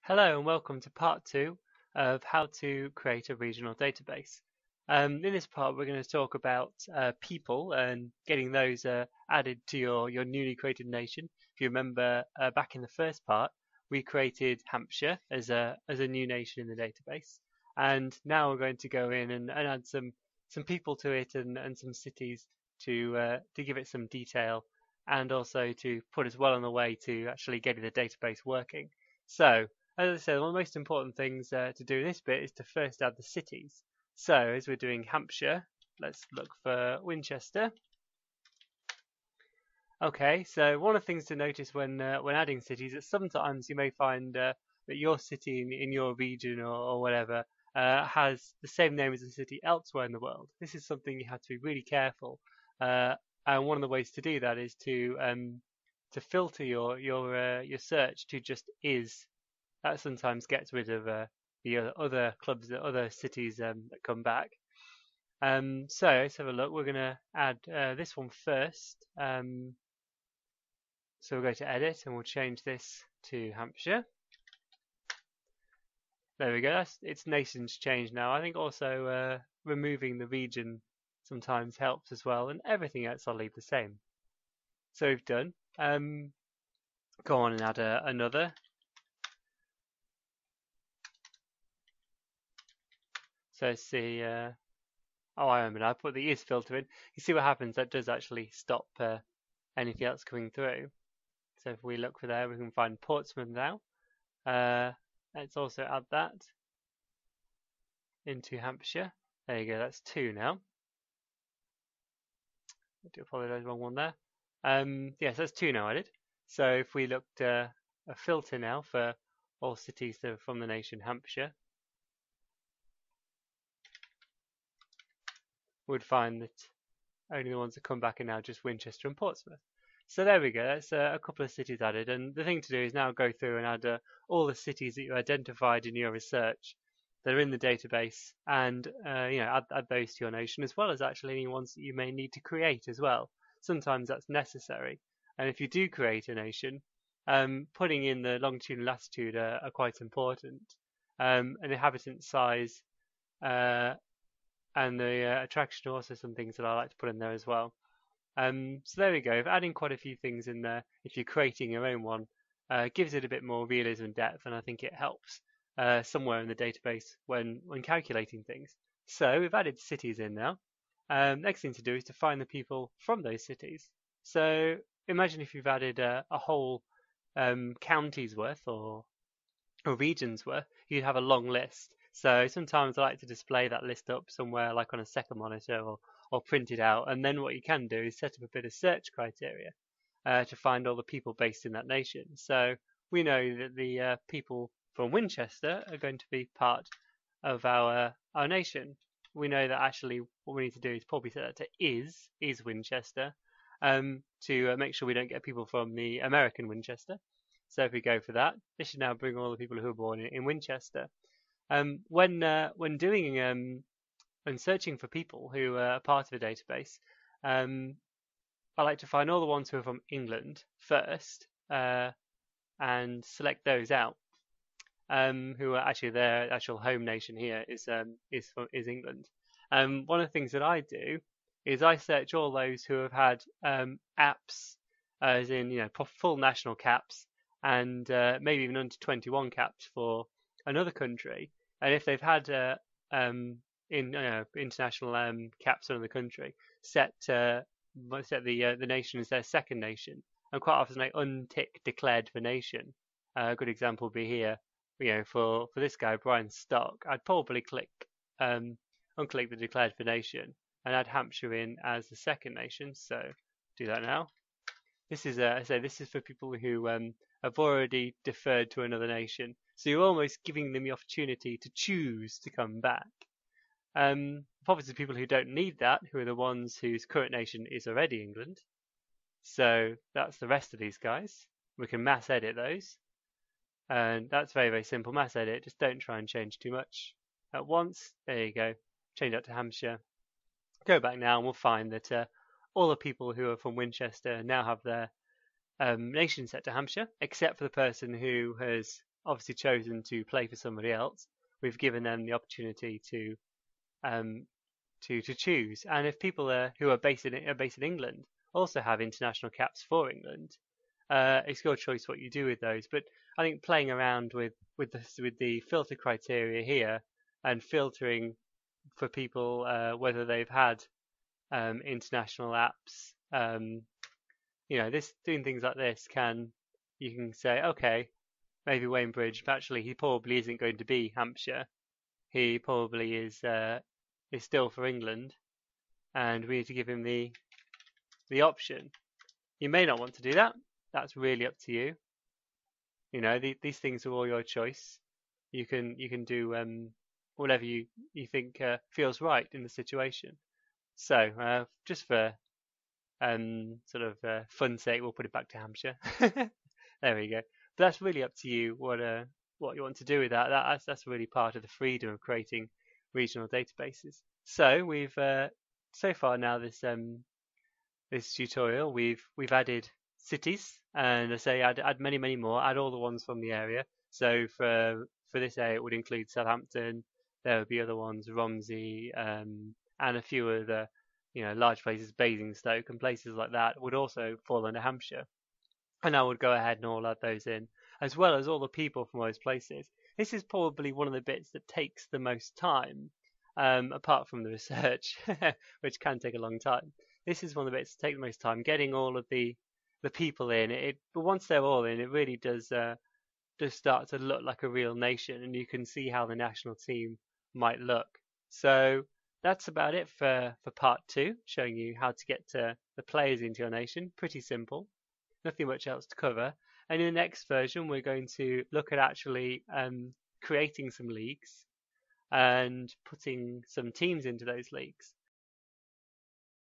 Hello and welcome to part two of how to create a regional database. In this part, we're going to talk about people and getting those added to your newly created nation. If you remember back in the first part, we created Hampshire as a new nation in the database, and now we're going to go in and add some people to it and some cities to give it some detail and also to put us well on the way to actually getting the database working. So as I said, one of the most important things to do in this bit is to first add the cities. So as we're doing Hampshire, let's look for Winchester. Okay, so one of the things to notice when adding cities is sometimes you may find that your city in your region or whatever has the same name as a city elsewhere in the world. This is something you have to be really careful. And one of the ways to do that is to filter your search to just is. That sometimes gets rid of the other clubs, the other cities that come back. So let's have a look. We're going to add this one first. So we'll go to edit and we'll change this to Hampshire. There we go. It's nation's changed now. I think also removing the region sometimes helps as well, and everything else I'll leave the same. So we've done. Go on and add another. So let's see. Oh, I remember now. I put the is filter in. You see what happens? That does actually stop anything else coming through. So if we look for there, we can find Portsmouth now. Let's also add that into Hampshire. There you go. That's two now. I do apologise, wrong one there. Yes, that's two now added. So if we looked a filter now for all cities that are from the nation Hampshire, we'd find that only the ones that come back are now just Winchester and Portsmouth. So there we go, that's a couple of cities added, and the thing to do is now go through and add all the cities that you identified in your research that are in the database, and add those to your nation, as well as actually any ones that you may need to create as well. Sometimes that's necessary, and if you do create a nation, putting in the longitude and latitude are quite important, and inhabitant size and the attraction are also some things that I like to put in there as well. So there we go. Adding quite a few things in there, if you're creating your own one, gives it a bit more realism and depth, and I think it helps somewhere in the database when calculating things. So we've added cities in now. Next thing to do is to find the people from those cities. So imagine if you've added a whole county's worth or region's worth, you'd have a long list. So sometimes I like to display that list up somewhere like on a second monitor or print it out. And then what you can do is set up a bit of search criteria to find all the people based in that nation. So we know that the people from Winchester are going to be part of our nation. We know that actually what we need to do is probably set that to is Winchester to make sure we don't get people from the American Winchester. So if we go for that, this should now bring all the people who were born in Winchester. When doing when searching for people who are part of a database, I like to find all the ones who are from England first and select those out. Who are actually their actual home nation here is England. One of the things that I do is I search all those who have had apps, as in full national caps and maybe even under 21 caps for another country, and if they've had international caps on the country, set the nation as their second nation, and quite often they untick declared for nation. A good example would be here. For this guy Brian Stock, I'd probably click unclick the declared for nation and add Hampshire in as the second nation. So do that now. This is this is for people who have already deferred to another nation. So you're almost giving them the opportunity to choose to come back. Obviously, people who don't need that, who are the ones whose current nation is already England. So that's the rest of these guys. We can mass edit those. And that's very, very simple. Mass edit. Just don't try and change too much at once. There you go. Change that to Hampshire. Go back now and we'll find that all the people who are from Winchester now have their nation set to Hampshire, except for the person who has obviously chosen to play for somebody else, we've given them the opportunity um, to choose. And if people who are based in England also have international caps for England, it's your choice what you do with those. But I think playing around with the filter criteria here and filtering for people whether they've had international apps, this doing things like this you can say, okay, maybe Wayne Bridge, but actually he probably isn't going to be Hampshire. He probably is still for England, and we need to give him the option. You may not want to do that. That's really up to you. These things are all your choice. You can do whatever you think feels right in the situation. So just for sort of fun's sake, we'll put it back to Hampshire. There we go. But that's really up to you what you want to do with that. That's really part of the freedom of creating regional databases. So we've so far now this tutorial we've added cities, and I say add many more. Add all the ones from the area. So for this area, it would include Southampton. There would be other ones, Romsey, and a few other large places, Basingstoke and places like that would also fall under Hampshire. And I would go ahead and all add those in, as well as all the people from those places. This is probably one of the bits that takes the most time, apart from the research, which can take a long time. This is one of the bits that take the most time, getting all of the people in. But once they're all in, it really does start to look like a real nation, and you can see how the national team might look. So that's about it for part 2, showing you how to get the players into your nation. Pretty simple, nothing much else to cover. And in the next version, we're going to look at actually creating some leagues and putting some teams into those leagues.